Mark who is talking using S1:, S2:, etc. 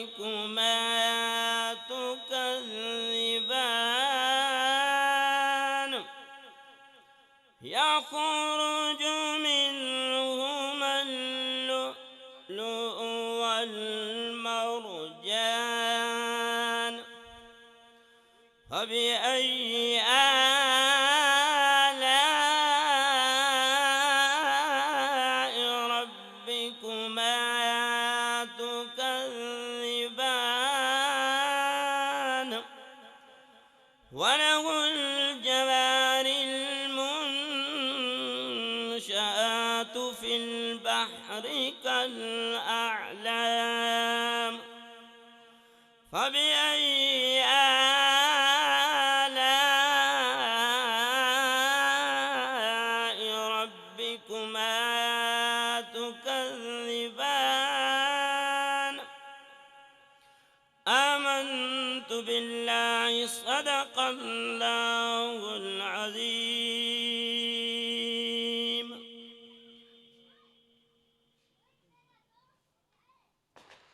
S1: ربكما تكذبان يخرج منهما اللؤلؤ والمرجان فبأي آلاء ربكما تكذبان وله الجوار المنشآت في البحر كالأعلام فبأي آلاء ربكما تكذبان آمنت بالله صدق الله العظيم.